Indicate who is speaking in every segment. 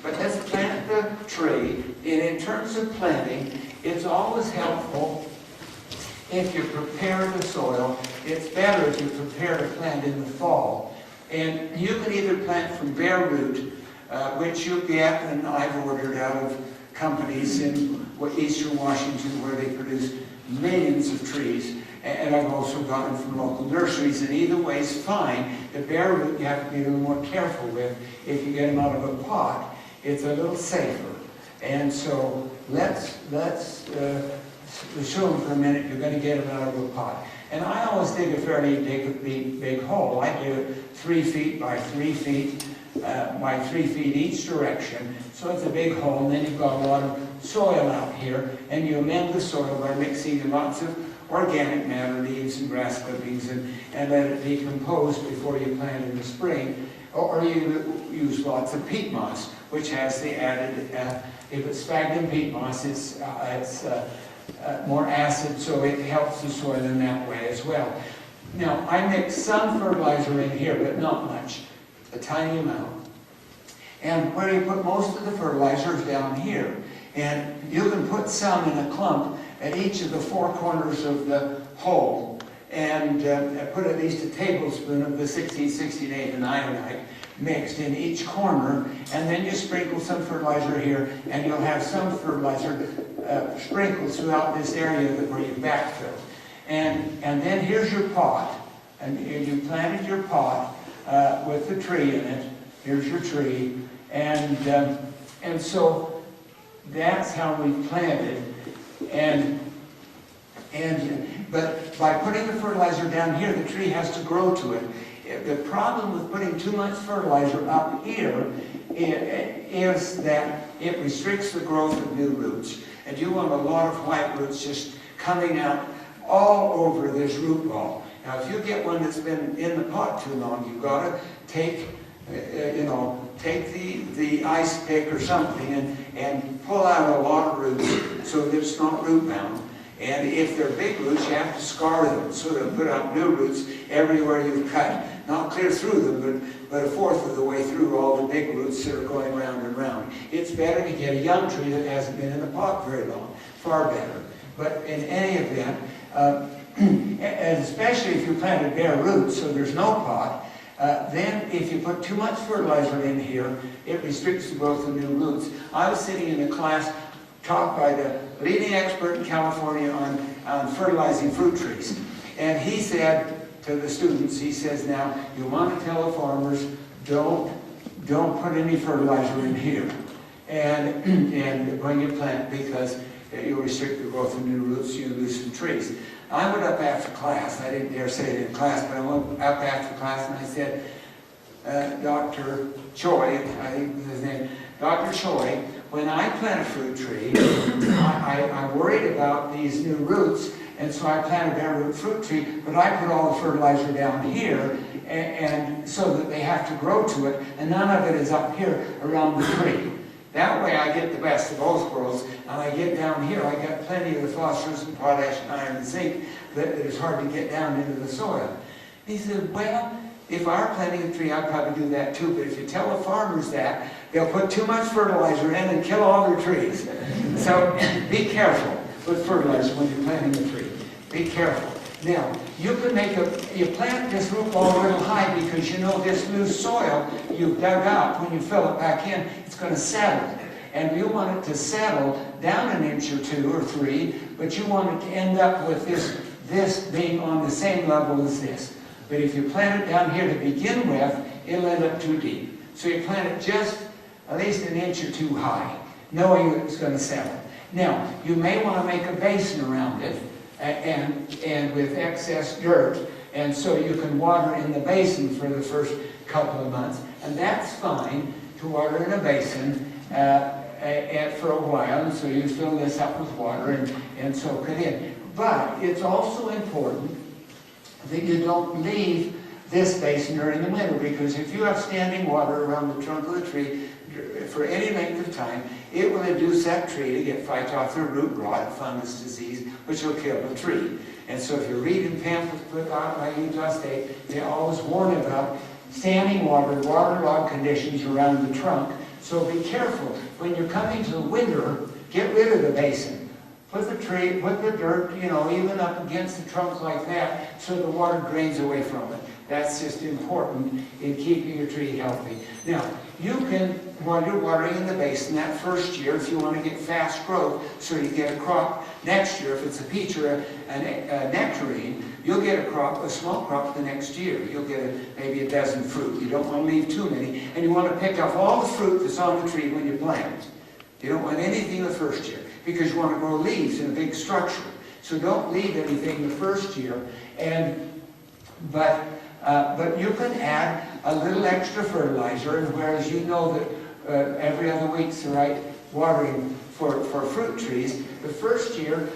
Speaker 1: But let's plant the tree, and in terms of planting, it's always helpful if you prepare the soil. It's better if you prepare to plant in the fall. And you can either plant from bare root, which you get, and I've ordered out of companies in eastern Washington where they produce millions of trees. And I've also gotten from local nurseries, and either way is fine. The bare root you have to be a little more careful with. If you get them out of a pot, it's a little safer. And so let's assume for a minute you're going to get them out of a pot. And I always dig a fairly big hole. I do it 3 feet by 3 feet by 3 feet each direction. So it's a big hole, and then you've got a lot of soil out here, and you amend the soil by mixing in lots of organic matter, leaves and grass clippings, and let it decompose before you plant in the spring. Or you use lots of peat moss, which has the added, if it's sphagnum peat moss, it's more acid, so it helps the soil in that way as well. Now, I mix some fertilizer in here, but not much, a tiny amount. And where you put most of the fertilizer is down here. And you can put some in a clump at each of the 4 corners of the hole, and put at least a tablespoon of the 1668 and iodide mixed in each corner, and then you sprinkle some fertilizer here, and you'll have some fertilizer sprinkled throughout this area where you backfill. And then here's your pot, and you planted your pot with the tree in it. Here's your tree, and so that's how we planted. But by putting the fertilizer down here, the tree has to grow to it. The problem with putting too much fertilizer up here is that it restricts the growth of new roots. And you want a lot of white roots just coming out all over this root ball. Now, if you get one that's been in the pot too long, you've got to take the ice pick or something and pull out a lot of roots so that it's not root bound. And if they're big roots, you have to scar them so they'll put out new roots everywhere you've cut. Not clear through them, but a fourth of the way through all the big roots that are going round and round. It's better to get a young tree that hasn't been in the pot very long. Far better. But in any event, and especially if you planted bare roots, so there's no pot, then if you put too much fertilizer in here, it restricts the growth of new roots. I was sitting in a class taught by the leading expert in California on fertilizing fruit trees. And he said to the students, he says, now, you want to tell the farmers, don't put any fertilizer in here and when you plant, because you'll restrict the growth of new roots, you lose some trees. I went up after class. I didn't dare say it in class, but I went up after class and I said, Dr. Choi, I think was his name, Dr. Choi, when I plant a fruit tree, I'm worried about these new roots, and so I plant a bare root fruit tree, but I put all the fertilizer down here, and so that they have to grow to it, and none of it is up here around the tree. That way I get the best of both worlds, and I get down here, I got plenty of the phosphorus and potash and iron and zinc that is hard to get down into the soil. He said, well, if I were planting a tree, I'd probably do that too, but if you tell the farmers that, they'll put too much fertilizer in and kill all their trees. So be careful with fertilizer when you're planting a tree. Be careful. Now, you plant this root ball a little high because you know this loose soil you've dug up, when you fill it back in, it's going to settle. And you want it to settle down an inch or 2 or 3, but you want it to end up with this being on the same level as this. But if you plant it down here to begin with, it'll end up too deep. So you plant it just at least an inch or 2 high, knowing it's going to settle. Now, you may want to make a basin around it, and with excess dirt, and so you can water in the basin for the first couple of months, and that's fine to water in a basin for a while, and so you fill this up with water and soak it in. But it's also important that you don't leave this basin during the winter, because if you have standing water around the trunk of the tree for any length of time, it will induce that tree to get phytophthora root rot, fungus disease, which will kill the tree. And so if you read in pamphlets put out by Utah State, they always warn about standing water, waterlogged conditions around the trunk, So be careful. When you're coming to the winter, get rid of the basin. Put the dirt, even up against the trunk like that, so the water drains away from it. That's just important in keeping your tree healthy. Now, you can, while you're watering in the basin that first year, if you want to get fast growth, so you get a crop next year, if it's a peach or a nectarine, you'll get a small crop the next year. You'll get maybe a dozen fruit. You don't want to leave too many, and you want to pick off all the fruit that's on the tree when you plant. You don't want anything the first year, because you want to grow leaves in a big structure. So don't leave anything the first year. But you can add a little extra fertilizer, and whereas you know that every other week's the right watering for fruit trees, the first year,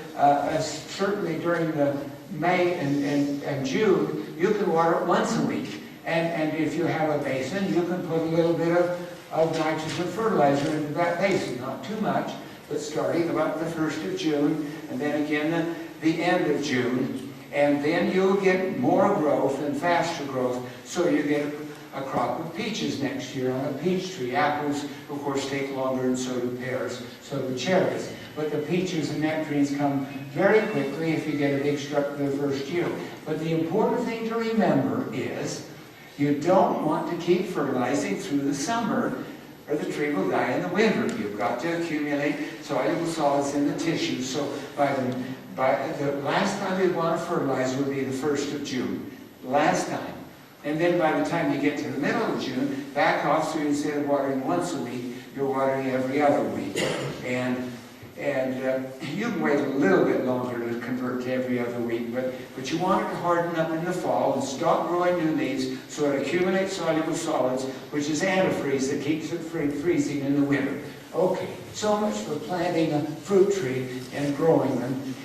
Speaker 1: certainly during the May and June, you can water it once a week. And if you have a basin, you can put a little bit of nitrogen fertilizer into that basin. Not too much, but starting about the 1st of June, and then again the end of June. And then you'll get more growth and faster growth, so you get a crop of peaches next year on a peach tree. Apples, of course, take longer, and so do pears, so do cherries. But the peaches and nectarines come very quickly if you get a big structure the first year. But the important thing to remember is you don't want to keep fertilizing through the summer, or the tree will die in the winter. You've got to accumulate soluble solids in the tissues. So by the last time you want to fertilize would be the 1st of June. Last time. And then by the time you get to the middle of June, back off, so instead of watering once a week, you're watering every other week. And you can wait a little bit longer to convert to every other week, but you want it to harden up in the fall and stop growing new leaves so it accumulates soluble solids, which is antifreeze that keeps it from freezing in the winter. Okay, so much for planting a fruit tree and growing them.